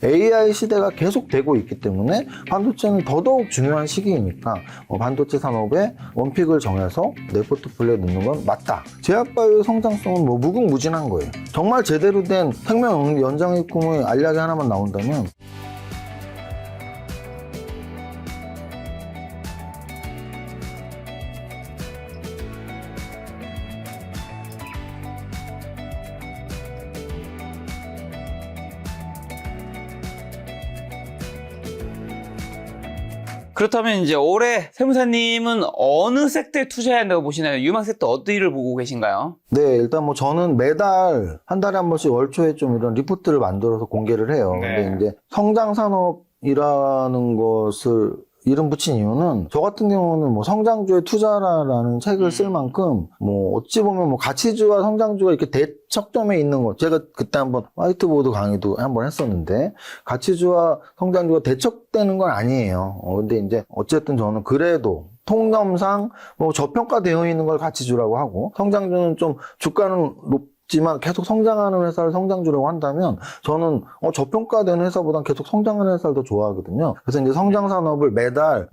AI 시대가 계속 되고 있기 때문에 반도체는 더더욱 중요한 시기이니까 반도체 산업에 원픽을 정해서 내 포트폴리오에 넣는 건 맞다. 제약바이오의 성장성은 뭐 무궁무진한 거예요. 정말 제대로 된 생명 연장의 꿈의 알약이 하나만 나온다면 그렇다면 이제 올해 세무사님은 어느 섹터에 투자해야 한다고 보시나요? 유망 섹터 어디를 보고 계신가요? 네, 일단 뭐 저는 매달 한 달에 한 번씩 월초에 좀 이런 리포트를 만들어서 공개를 해요. 네. 근데 이제 성장 산업이라는 것을 이름 붙인 이유는 저 같은 경우는 뭐 성장주에 투자라는 책을 쓸 만큼 뭐 어찌 보면 뭐 가치주와 성장주가 이렇게 대척점에 있는 거 제가 그때 한번 화이트보드 강의도 한번 했었는데 가치주와 성장주가 대척되는 건 아니에요. 근데 이제 어쨌든 저는 그래도 통념상 뭐 저평가되어 있는 걸 가치주라고 하고 성장주는 좀 주가는 지만 계속 성장하는 회사를 성장주라고 한다면 저는 저평가되는 회사보단 계속 성장하는 회사를 더 좋아하거든요. 그래서 이제 성장 산업을 매달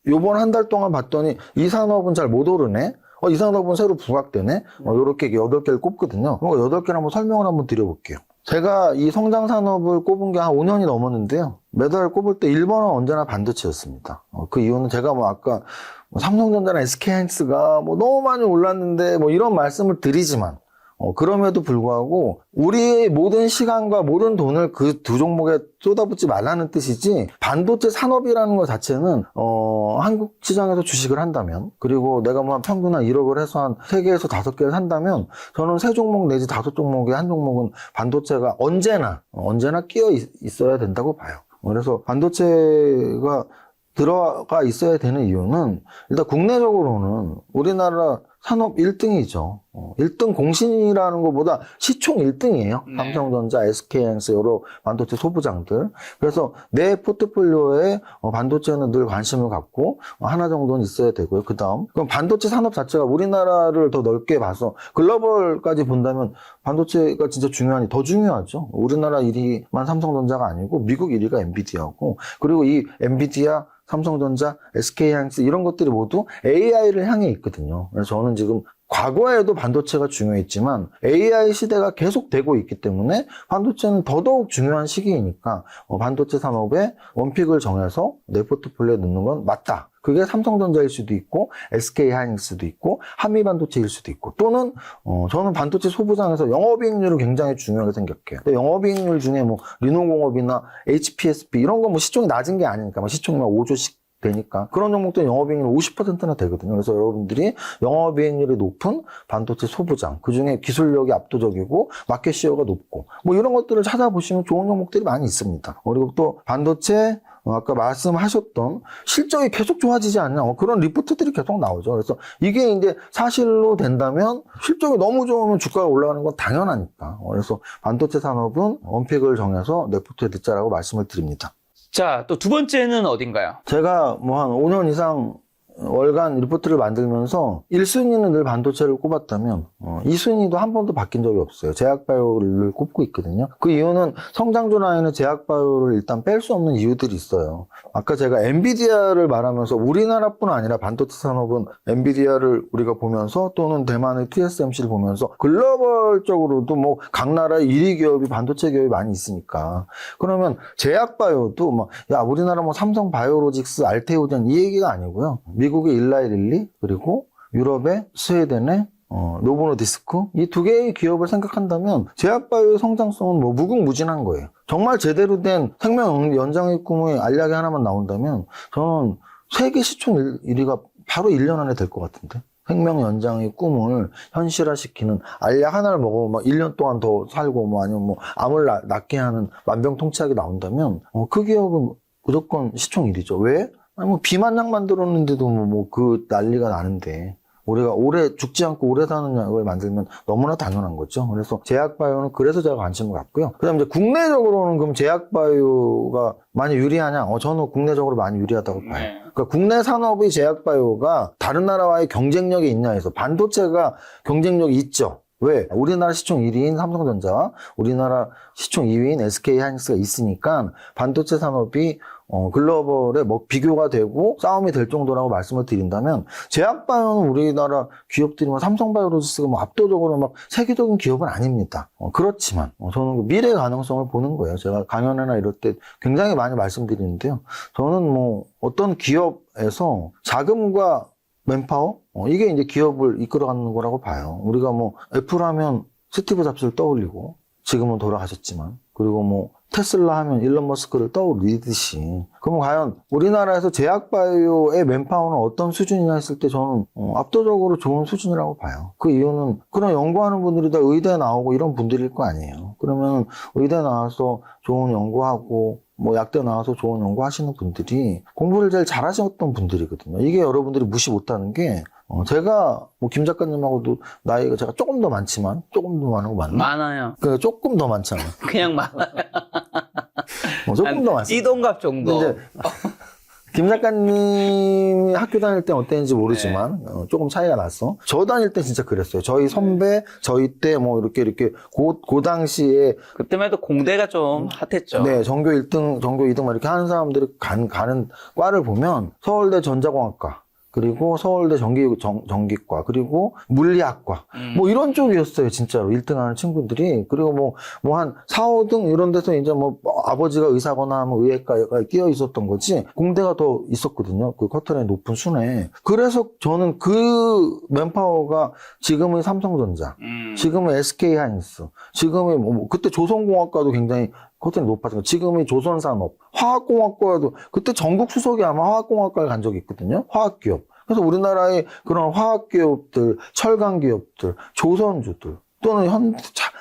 요번 한 달 동안 봤더니 이 산업은 잘 못 오르네. 이 산업은 새로 부각되네. 요렇게 8개를 꼽거든요. 8개를 한번 설명을 한번 드려볼게요. 제가 이 성장 산업을 꼽은 게 한 5년이 넘었는데요. 매달 꼽을 때 1번은 언제나 반도체였습니다. 그 이유는 제가 뭐 아까 삼성전자나 SK하이닉스가 뭐 너무 많이 올랐는데 뭐 이런 말씀을 드리지만 그럼에도 불구하고 우리의 모든 시간과 모든 돈을 그 두 종목에 쏟아붓지 말라는 뜻이지 반도체 산업이라는 것 자체는 한국 시장에서 주식을 한다면 그리고 내가 뭐 평균 한 1억을 해서 한 3개에서 5개를 산다면 저는 3종목 내지 5종목에 한 종목은 반도체가 언제나 끼어 있어야 된다고 봐요. 그래서 반도체가 들어가 있어야 되는 이유는 일단 국내적으로는 우리나라 산업 1등이죠. 1등 공신이라는 것보다 시총 1등이에요. 네. 삼성전자, SK하이닉스 여러 반도체 소부장들. 그래서 내 포트폴리오에 반도체는 늘 관심을 갖고 하나 정도는 있어야 되고요. 그다음 그럼 반도체 산업 자체가 우리나라를 더 넓게 봐서 글로벌까지 본다면 반도체가 진짜 중요하니 더 중요하죠. 우리나라 1위만 삼성전자가 아니고 미국 1위가 엔비디아고 그리고 이 엔비디아 삼성전자, SK하이닉스 이런 것들이 모두 AI를 향해 있거든요. 그래서 저는 지금 과거에도 반도체가 중요했지만 AI 시대가 계속 되고 있기 때문에 반도체는 더더욱 중요한 시기이니까 반도체 산업에 원픽을 정해서 내 포트폴리오에 넣는 건 맞다. 그게 삼성전자일 수도 있고 SK하이닉스도 있고 한미반도체일 수도 있고 또는 저는 반도체 소부장에서 영업이익률을 굉장히 중요하게 생각해요. 영업이익률 중에 뭐 리노공업이나 HPSP 이런 건 뭐 시총이 낮은 게 아니니까 시총이 5조씩 되니까 그런 종목들은 영업이익률 50%나 되거든요. 그래서 여러분들이 영업이익률이 높은 반도체 소부장 그중에 기술력이 압도적이고 마켓시어가 높고 뭐 이런 것들을 찾아보시면 좋은 종목들이 많이 있습니다. 그리고 또 반도체 아까 말씀하셨던 실적이 계속 좋아지지 않냐 그런 리포트들이 계속 나오죠. 그래서 이게 이제 사실로 된다면 실적이 너무 좋으면 주가가 올라가는 건 당연하니까 그래서 반도체 산업은 원픽을 정해서 내 포트에 넣자라고 말씀을 드립니다. 자, 또 두 번째는 어딘가요? 제가 뭐 한 5년 이상 월간 리포트를 만들면서 1순위는 늘 반도체를 꼽았다면 2순위도 한 번도 바뀐 적이 없어요. 제약바이오를 꼽고 있거든요. 그 이유는 성장주 라인의 제약바이오를 일단 뺄 수 없는 이유들이 있어요. 아까 제가 엔비디아를 말하면서 우리나라뿐 아니라 반도체 산업은 엔비디아를 우리가 보면서 또는 대만의 TSMC를 보면서 글로벌적으로도 뭐 각 나라의 1위 기업이 반도체 기업이 많이 있으니까 그러면 제약바이오도 뭐 야 우리나라 뭐 삼성바이오로직스, 알테오젠 이 얘기가 아니고요. 미국의 일라이릴리 그리고 유럽의 스웨덴의 노보노디스크 이 두 개의 기업을 생각한다면 제약바이오의 성장성은 뭐 무궁무진한 거예요. 정말 제대로 된 생명 연장의 꿈의 알약이 하나만 나온다면 저는 세계 시총 1위가 바로 1년 안에 될 것 같은데 생명 연장의 꿈을 현실화시키는 알약 하나를 먹으면 막 1년 동안 더 살고 뭐 아니면 뭐 암을 낫게 하는 만병통치약이 나온다면 그 기업은 무조건 시총 1위죠. 왜? 아니 뭐 비만약 만들었는데도 뭐 그 난리가 나는데 우리가 오래 죽지 않고 오래 사는 약을 만들면 너무나 당연한 거죠. 그래서 제약바이오는 그래서 제가 관심을 갖고요. 그다음 이제 국내적으로는 그럼 제약바이오가 많이 유리하냐? 저는 국내적으로 많이 유리하다고 봐요. 그러니까 국내 산업의 제약바이오가 다른 나라와의 경쟁력이 있냐 해서 반도체가 경쟁력이 있죠. 왜? 우리나라 시총 1위인 삼성전자와 우리나라 시총 2위인 SK하이닉스가 있으니까 반도체 산업이 글로벌에 뭐 비교가 되고 싸움이 될 정도라고 말씀을 드린다면 제약바이오는 우리나라 기업들이 뭐 삼성바이오로직스가 뭐 압도적으로 막 세계적인 기업은 아닙니다. 그렇지만 저는 그 미래 가능성을 보는 거예요. 제가 강연회나 이럴 때 굉장히 많이 말씀드리는데요. 저는 뭐 어떤 기업에서 자금과 맨파워 이게 이제 기업을 이끌어가는 거라고 봐요. 우리가 뭐 애플 하면 스티브 잡스를 떠올리고 지금은 돌아가셨지만 그리고 뭐 테슬라 하면 일론 머스크를 떠올리듯이 그럼 과연 우리나라에서 제약바이오의 맨파워는 어떤 수준이냐 했을 때 저는 압도적으로 좋은 수준이라고 봐요. 그 이유는 그런 연구하는 분들이 다 의대 나오고 이런 분들일 거 아니에요. 그러면 의대 나와서 좋은 연구하고 뭐 약대 나와서 좋은 연구하시는 분들이 공부를 제일 잘하셨던 분들이거든요. 이게 여러분들이 무시 못하는 게 제가 뭐 김 작가님하고도 나이가 제가 조금 더 많지만 조금 더 많은 거 맞나? 많아요. 그러니까 조금 더 많잖아. 그냥 많아요. 조금 더 많습니다. 띠동갑 정도. 근데 이제 김 작가님이 학교 다닐 때 어땠는지 모르지만 조금 차이가 났어. 저 다닐 때 진짜 그랬어요. 저희 선배, 저희 때 뭐 이렇게 그 당시에 그때만 해도 공대가 좀 핫했죠. 네, 전교 1등, 전교 2등 막 이렇게 하는 사람들이 가는 과를 보면 서울대 전자공학과 그리고 서울대 전기과 그리고 물리학과 뭐 이런 쪽이었어요. 진짜로 1등 하는 친구들이. 그리고 뭐 한 4, 5등 이런 데서 이제 뭐 아버지가 의사거나 하면 의학과가 끼어 있었던 거지 공대가 더 있었거든요. 그 커트라인 높은 순에. 그래서 저는 그 맨파워가 지금의 삼성전자, 지금의 SK하이닉스, 지금의 뭐 그때 조선공학과도 굉장히 커트라인이 높았어요. 지금의 조선산업, 화학공학과도 그때 전국 수석이 아마 화학공학과를 간 적이 있거든요. 화학기업. 그래서 우리나라의 그런 화학기업들, 철강기업들, 조선주들 또는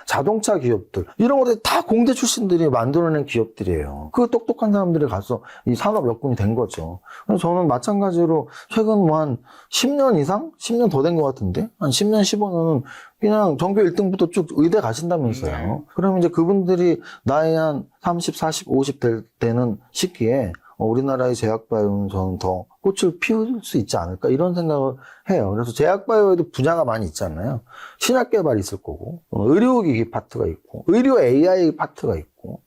자동차 기업들 이런 것들이 다 공대 출신들이 만들어낸 기업들이에요. 그 똑똑한 사람들이 가서 이 산업 역군이 된 거죠. 그래서 저는 마찬가지로 최근 뭐 한 10년 이상? 10년 더 된 것 같은데? 한 10년, 15년은 그냥 전교 1등부터 쭉 의대 가신다면서요. 그러면 이제 그분들이 나이 한 30, 40, 50 되는 시기에 우리나라의 제약바이오는 저는 더 꽃을 피울 수 있지 않을까 이런 생각을 해요. 그래서 제약바이오에도 분야가 많이 있잖아요. 신약 개발이 있을 거고 의료기기 파트가 있고 의료 AI 파트가 있고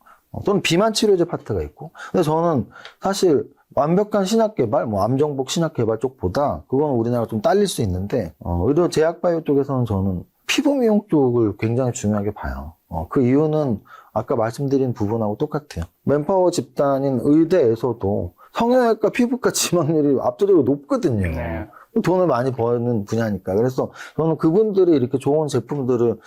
또는 비만 치료제 파트가 있고 근데 저는 사실 완벽한 신약 개발, 뭐 암정복 신약 개발 쪽보다 그건 우리나라가 좀 딸릴 수 있는데 의료 제약바이오 쪽에서는 저는 피부 미용 쪽을 굉장히 중요하게 봐요. 그 이유는 아까 말씀드린 부분하고 똑같아요. 맨파워 집단인 의대에서도 성형외과, 피부과 지망률이 압도적으로 높거든요. 네. 돈을 많이 버는 분야니까. 그래서 저는 그분들이 이렇게 좋은 제품들을,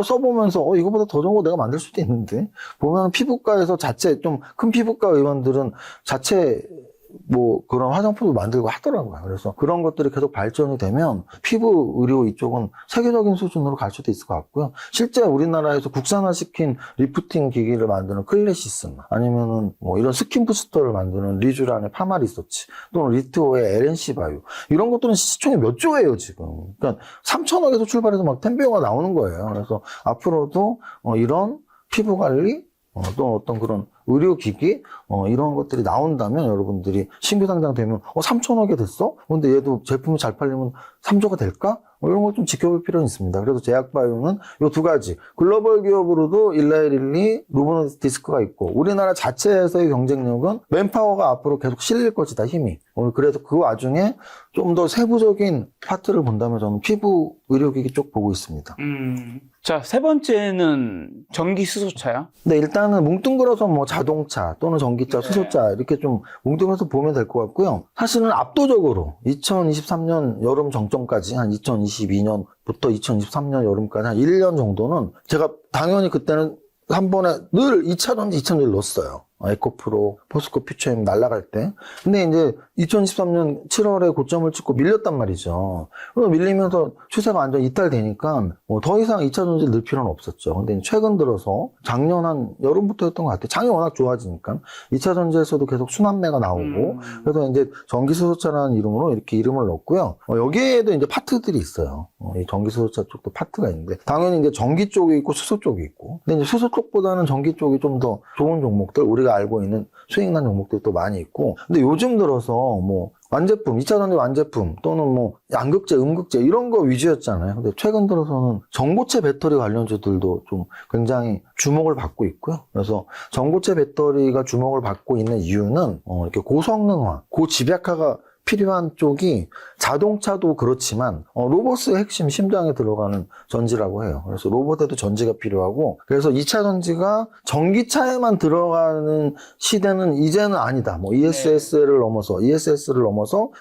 써보면서, 이거보다 더 좋은 거 내가 만들 수도 있는데. 보면 피부과에서 자체, 좀 큰 피부과 의원들은 자체, 뭐 그런 화장품도 만들고 하더라고요. 그래서 그런 것들이 계속 발전이 되면 피부 의료 이쪽은 세계적인 수준으로 갈 수도 있을 것 같고요. 실제 우리나라에서 국산화시킨 리프팅 기기를 만드는 클래시스나 아니면은 뭐 이런 스킨 부스터를 만드는 리쥬란의 파마리서치 또는 리트오의 LNC 바이오 이런 것들은 시총이 몇 조예요 지금. 그러니까 3천억에서 출발해서 막 텐비어가 나오는 거예요. 그래서 앞으로도 이런 피부 관리 또 어떤 그런 의료기기 이런 것들이 나온다면 여러분들이 신규 상장되면 3천억이 됐어? 근데 얘도 제품이 잘 팔리면 3조가 될까? 이런 걸 좀 지켜볼 필요는 있습니다. 그래서 제약바이오는 이 두 가지 글로벌 기업으로도 일라이릴리, 노보노디스크가 있고 우리나라 자체에서의 경쟁력은 맨파워가 앞으로 계속 실릴 것이다 힘이. 그래서 그 와중에 좀 더 세부적인 파트를 본다면 저는 피부 의료기기 쪽 보고 있습니다. 자, 세 번째는 전기 수소차요? 네, 일단은 뭉뚱그려서 뭐 자동차 또는 전기차, 수소차 이렇게 좀 뭉뚱그려서 보면 될 것 같고요. 사실은 압도적으로 2023년 여름 정점까지 한 2022년부터 2023년 여름까지 한 1년 정도는 제가 당연히 그때는 한 번에 늘 2차전지, 2차전지를 넣었어요. 에코프로, 포스코 퓨처엠 날아갈 때. 근데 이제 2013년 7월에 고점을 찍고 밀렸단 말이죠. 그래서 밀리면서 추세가 완전 이탈되니까 더 이상 2차전지를 넣을 필요는 없었죠. 근데 최근 들어서 작년 한 여름부터였던 것 같아요. 장이 워낙 좋아지니까 2차전지에서도 계속 순환매가 나오고 그래서 이제 전기수소차라는 이름으로 이렇게 이름을 넣었고요. 여기에도 이제 파트들이 있어요. 이 전기 수소차 쪽도 파트가 있는데 당연히 이제 전기 쪽이 있고 수소 쪽이 있고 근데 이제 수소 쪽보다는 전기 쪽이 좀 더 좋은 종목들 우리가 알고 있는 수익난 종목들도 많이 있고 근데 요즘 들어서 뭐 완제품, 2차 전지 완제품 또는 뭐 양극재, 음극재 이런 거 위주였잖아요. 근데 최근 들어서는 전고체 배터리 관련주들도 좀 굉장히 주목을 받고 있고요. 그래서 전고체 배터리가 주목을 받고 있는 이유는 이렇게 고성능화, 고집약화가 필요한 쪽이 자동차도 그렇지만 로봇의 핵심 심장에 들어가는 전지라고 해요. 그래서 로봇에도 전지가 필요하고 그래서 2차 전지가 전기차에만 들어가는 시대는 이제는 아니다. 뭐 ESS를 넘어서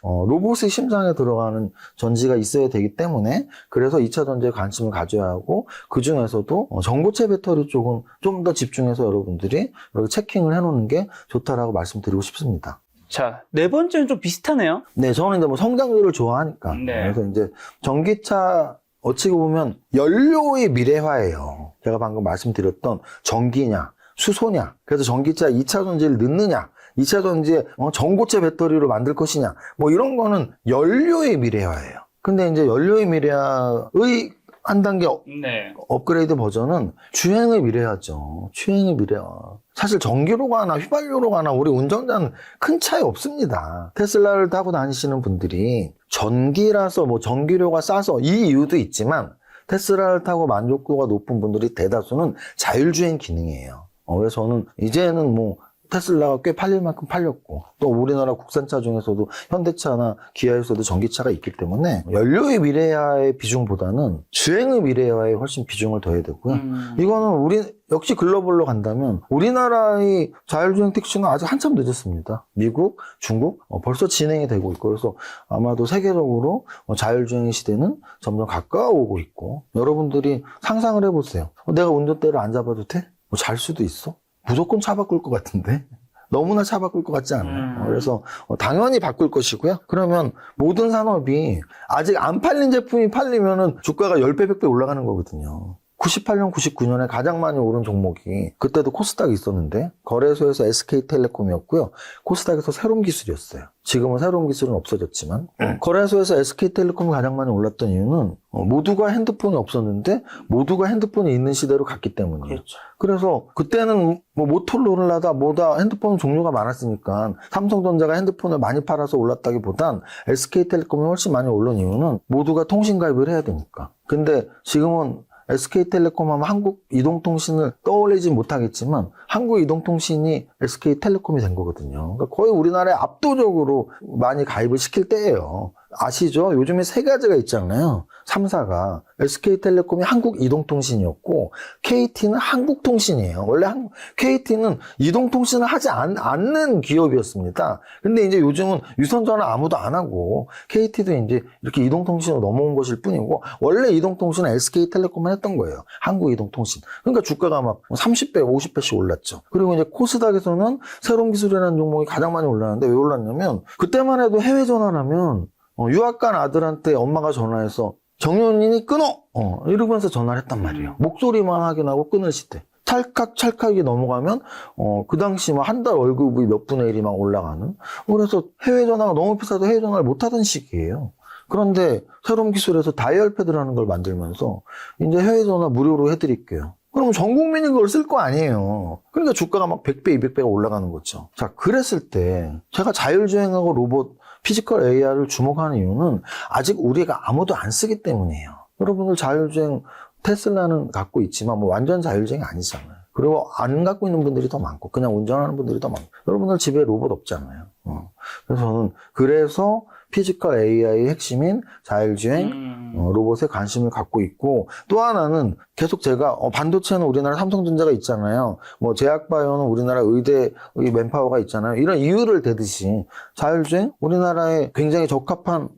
로봇의 심장에 들어가는 전지가 있어야 되기 때문에 그래서 2차 전지에 관심을 가져야 하고 그 중에서도 전고체 배터리 쪽은 좀 더 집중해서 여러분들이 이렇게 체킹을 해놓는 게 좋다라고 말씀드리고 싶습니다. 자, 네 번째는 좀 비슷하네요. 네, 저는 이제 뭐 성장률을 좋아하니까. 네. 그래서 이제 전기차 어찌고 보면 연료의 미래화예요. 제가 방금 말씀드렸던 전기냐, 수소냐. 그래서 전기차 2차 전지를 넣느냐, 2차 전지에 전고체 배터리로 만들 것이냐. 뭐 이런 거는 연료의 미래화예요. 근데 이제 연료의 미래화의 한 단계 네. 업그레이드 버전은 주행을 미래화죠. 주행을 미래화. 사실 전기로 가나 휘발유로 가나 우리 운전자는 큰 차이 없습니다. 테슬라를 타고 다니시는 분들이 전기라서 뭐 전기료가 싸서 이 이유도 있지만 테슬라를 타고 만족도가 높은 분들이 대다수는 자율주행 기능이에요. 그래서 저는 이제는 뭐 테슬라가 꽤 팔릴 만큼 팔렸고 또 우리나라 국산차 중에서도 현대차나 기아에서도 전기차가 있기 때문에 연료의 미래화의 비중보다는 주행의 미래화에 훨씬 비중을 둬야 되고요. 이거는 우리 역시 글로벌로 간다면 우리나라의 자율주행 택시는 아직 한참 늦었습니다. 미국, 중국 벌써 진행이 되고 있고 그래서 아마도 세계적으로 자율주행의 시대는 점점 가까워오고 있고 여러분들이 상상을 해보세요. 내가 운전대를 안 잡아도 돼? 잘 수도 있어? 무조건 차 바꿀 것 같은데 너무나 차 바꿀 것 같지 않아요. 그래서 당연히 바꿀 것이고요. 그러면 모든 산업이 아직 안 팔린 제품이 팔리면은 주가가 10배, 100배 올라가는 거거든요. 98년, 99년에 가장 많이 오른 종목이 그때도 코스닥이 있었는데 거래소에서 SK텔레콤이었고요. 코스닥에서 새로운 기술이었어요. 지금은 새로운 기술은 없어졌지만 거래소에서 SK텔레콤이 가장 많이 올랐던 이유는 모두가 핸드폰이 없었는데 모두가 핸드폰이 있는 시대로 갔기 때문이에요. 그렇죠. 그래서 그때는 뭐 모토로라다 뭐다 핸드폰 종류가 많았으니까 삼성전자가 핸드폰을 많이 팔아서 올랐다기보단 SK텔레콤이 훨씬 많이 오른 이유는 모두가 통신 가입을 해야 되니까. 근데 지금은 SK텔레콤 하면 한국이동통신을 떠올리지 못하겠지만 한국이동통신이 SK텔레콤이 된 거거든요. 그러니까 거의 우리나라에 압도적으로 많이 가입을 시킬 때예요. 아시죠? 요즘에 세 가지가 있잖아요. 3사가. SK텔레콤이 한국이동통신이었고 KT는 한국통신이에요. 원래 KT는 이동통신을 하지 않는 기업이었습니다. 근데 이제 요즘은 유선전화 아무도 안 하고 KT도 이제 이렇게 이동통신으로 넘어온 것일 뿐이고 원래 이동통신은 SK텔레콤만 했던 거예요. 한국이동통신. 그러니까 주가가 막 30배, 50배씩 올랐죠. 그리고 이제 코스닥에서는 새로운 기술이라는 종목이 가장 많이 올랐는데 왜 올랐냐면 그때만 해도 해외 전화라면 유학 간 아들한테 엄마가 전화해서 정윤이니 끊어! 이러면서 전화를 했단 말이에요. 목소리만 확인하고 끊을 시대. 찰칵이 넘어가면, 그 당시 막 한 달 월급이 몇 분의 1이 막 올라가는. 그래서 해외 전화가 너무 비싸도 해외 전화를 못 하던 시기예요. 그런데 새로운 기술에서 다이얼패드라는 걸 만들면서 이제 해외 전화 무료로 해드릴게요. 그럼 전 국민이 그걸 쓸 거 아니에요. 그러니까 주가가 막 100배, 200배가 올라가는 거죠. 자, 그랬을 때 제가 자율주행하고 로봇, 피지컬 AR을 주목하는 이유는 아직 우리가 아무도 안 쓰기 때문이에요. 여러분들 자율주행 테슬라는 갖고 있지만 뭐 완전 자율주행이 아니잖아요. 그리고 안 갖고 있는 분들이 더 많고 그냥 운전하는 분들이 더 많고 여러분들 집에 로봇 없잖아요. 그래서 저는 그래서 피지컬 AI의 핵심인 자율주행 로봇에 관심을 갖고 있고 또 하나는 계속 제가 반도체는 우리나라 삼성전자가 있잖아요. 뭐 제약바이오는 우리나라 의대의 맨파워가 있잖아요. 이런 이유를 대듯이 자율주행 우리나라에 굉장히 적합한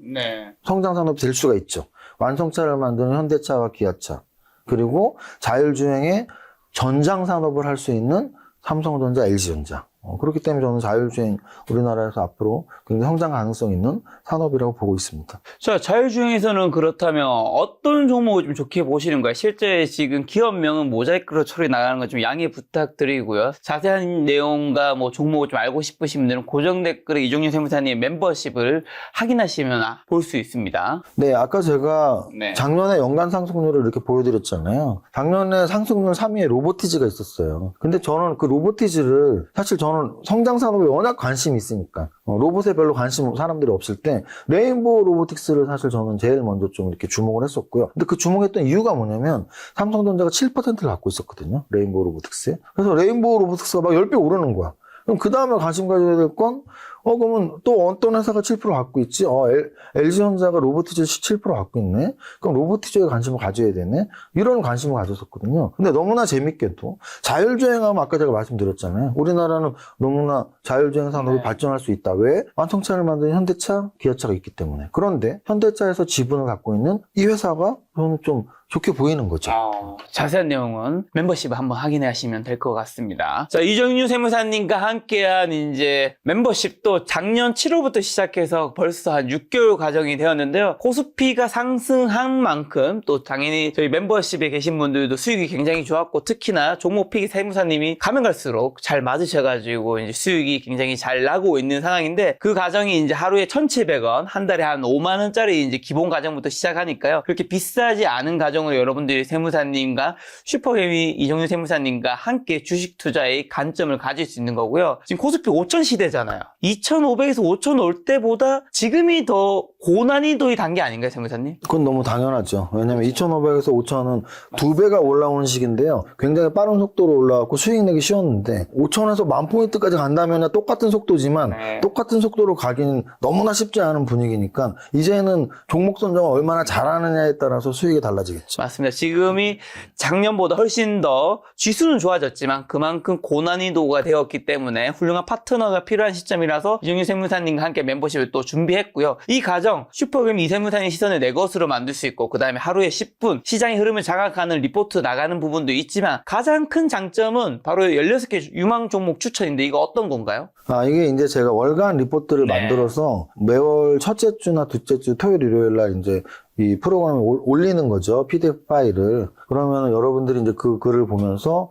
성장산업이 될 수가 있죠. 완성차를 만드는 현대차와 기아차 그리고 자율주행의 전장산업을 할 수 있는 삼성전자, LG전자 그렇기 때문에 저는 자율주행 우리나라에서 앞으로 굉장히 성장 가능성 있는 산업이라고 보고 있습니다. 자, 자율주행에서는 그렇다면 어떤 종목을 좀 좋게 보시는 거예요? 실제 지금 기업명은 모자이크로 처리 나가는 거 좀 양해 부탁드리고요. 자세한 내용과 뭐 종목을 좀 알고 싶으신 분들은 고정 댓글에 이종윤 세무사님 멤버십을 확인하시면 볼 수 있습니다. 네, 아까 제가 네. 작년에 연간 상승률을 이렇게 보여드렸잖아요. 작년에 상승률 3위에 로보티지가 있었어요. 근데 저는 그 로보티지를 사실 저는 성장 산업에 워낙 관심이 있으니까 로봇에 별로 관심 사람들이 없을 때 레인보우 로보틱스를 사실 저는 제일 먼저 좀 이렇게 주목을 했었고요. 근데 그 주목했던 이유가 뭐냐면 삼성전자가 7%를 갖고 있었거든요. 레인보우 로보틱스에. 그래서 레인보우 로보틱스가 막 10배 오르는 거야. 그럼 그 다음에 관심 가져야 될 건 그러면 또 어떤 회사가 7% 갖고 있지? LG전자가 로보티즈 7% 갖고 있네? 그럼 로보티즈에 관심을 가져야 되네? 이런 관심을 가졌었거든요. 근데 너무나 재밌게도 자율주행하면 아까 제가 말씀드렸잖아요. 우리나라는 너무나 자율주행 산업이 발전할 수 있다. 왜? 완성차를 만드는 현대차, 기아차가 있기 때문에. 그런데 현대차에서 지분을 갖고 있는 이 회사가 저는 좀 좋게 보이는 거죠. 자세한 내용은 멤버십을 한번 확인해 하시면 될 것 같습니다. 자, 이종윤 세무사님과 함께한 이제 멤버십도 작년 7월부터 시작해서 벌써 한 6개월 과정이 되었는데요. 코스피가 상승한 만큼 또 당연히 저희 멤버십에 계신 분들도 수익이 굉장히 좋았고, 특히나 종목픽 세무사님이 가면 갈수록 잘 맞으셔가지고 이제 수익이 굉장히 잘 나고 있는 상황인데, 그 과정이 이제 하루에 1,700원, 한 달에 한 5만원짜리 이제 기본 과정부터 시작하니까요. 그렇게 비싸지 않은 과정으로 여러분들이 세무사님과 슈퍼개미 이종윤 세무사님과 함께 주식 투자의 관점을 가질 수 있는 거고요. 지금 코스피 5,000 시대잖아요. 2,500에서 5,000 올 때보다 지금이 더 고난이도의 단계 아닌가요, 세무사님? 그건 너무 당연하죠. 왜냐면 2,500에서 5,000은 2배가 올라오는 시기인데요. 굉장히 빠른 속도로 올라왔고 수익 내기 쉬웠는데 5,000에서 10,000포인트까지 간다면 똑같은 속도지만 똑같은 속도로 가기는 너무나 쉽지 않은 분위기니까 이제는 종목 선정을 얼마나 잘하느냐에 따라서 수익이 달라지겠죠. 맞습니다. 지금이 작년보다 훨씬 더 지수는 좋아졌지만 그만큼 고난이도가 되었기 때문에 훌륭한 파트너가 필요한 시점이라서 이종윤 세무사님과 함께 멤버십을 또 준비했고요. 이 과정 슈퍼그램 이세무사님 시선을 내 것으로 만들 수 있고, 그 다음에 하루에 10분 시장의 흐름을 장악하는 리포트 나가는 부분도 있지만 가장 큰 장점은 바로 16개 유망 종목 추천인데, 이거 어떤 건가요? 이게 이제 제가 월간 리포트를 만들어서 매월 첫째 주나 둘째 주 토요일 일요일 날 이제 이 프로그램에 올리는 거죠. PDF 파일을. 그러면 여러분들이 이제 그 글을 보면서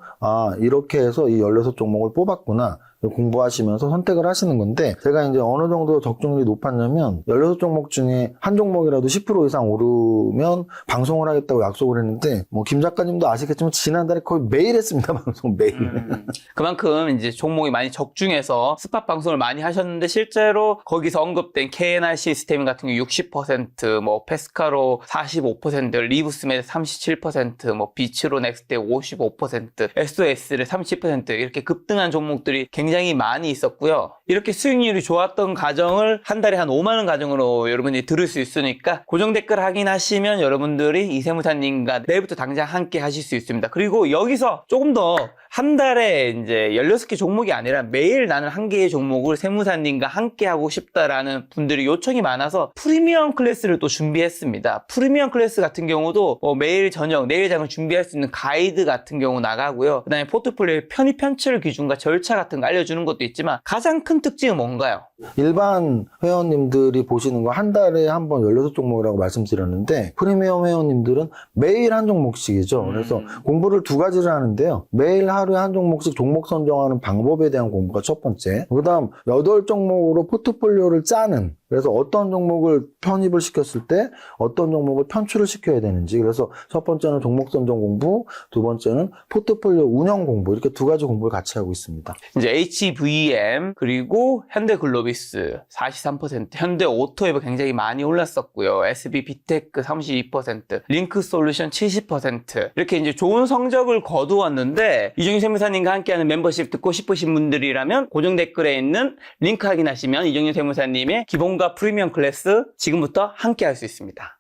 이렇게 해서 이 16종목을 뽑았구나. 공부하시면서 선택을 하시는 건데, 제가 이제 어느 정도 적중률이 높았냐면 16종목 중에 한 종목이라도 10% 이상 오르면 방송을 하겠다고 약속을 했는데, 뭐 김 작가님도 아시겠지만 지난달에 거의 매일 했습니다. 방송 매일. 그만큼 이제 종목이 많이 적중해서 스팟 방송을 많이 하셨는데, 실제로 거기서 언급된 KNR 시스템 같은 경우 60%, 뭐 페스카로 45%, 리브스메드 37%, 뭐 비츠로 넥스트 55%, SOS를 30% 이렇게 급등한 종목들이 굉장히 많이 있었고요. 이렇게 수익률이 좋았던 가정을 한 달에 한 5만원 가정으로 여러분이 들을 수 있으니까 고정 댓글 확인하시면 여러분들이 이세무사님과 내일부터 당장 함께 하실 수 있습니다. 그리고 여기서 조금 더 한 달에 이제 16개 종목이 아니라 매일 나는 한 개의 종목을 세무사님과 함께 하고 싶다라는 분들이 요청이 많아서 프리미엄 클래스를 또 준비했습니다. 프리미엄 클래스 같은 경우도 매일 저녁, 내일 장을 준비할 수 있는 가이드 같은 경우 나가고요. 그 다음에 포트폴리오의 편입 편출 기준과 절차 같은 거 알려주는 것도 있지만 가장 큰 특징은 뭔가요? 일반 회원님들이 보시는 거 한 달에 한 번 16종목이라고 말씀드렸는데, 프리미엄 회원님들은 매일 한 종목씩이죠. 그래서 공부를 두 가지를 하는데요. 매일 하루에 한 종목씩 종목 선정하는 방법에 대한 공부가 첫 번째. 그 다음 8종목으로 포트폴리오를 짜는, 그래서 어떤 종목을 편입을 시켰을 때 어떤 종목을 편출을 시켜야 되는지, 그래서 첫 번째는 종목 선정 공부, 두 번째는 포트폴리오 운영 공부, 이렇게 두 가지 공부를 같이 하고 있습니다. 이제 HVM 그리고 현대글로비스 43%, 현대오토웨브 굉장히 많이 올랐었고요. SB비테크 32%, 링크솔루션 70%, 이렇게 이제 좋은 성적을 거두었는데, 이종윤 세무사님과 함께하는 멤버십 듣고 싶으신 분들이라면 고정 댓글에 있는 링크 확인하시면 이종윤 세무사님의 기본과 프리미엄 클래스 지금부터 함께 할 수 있습니다.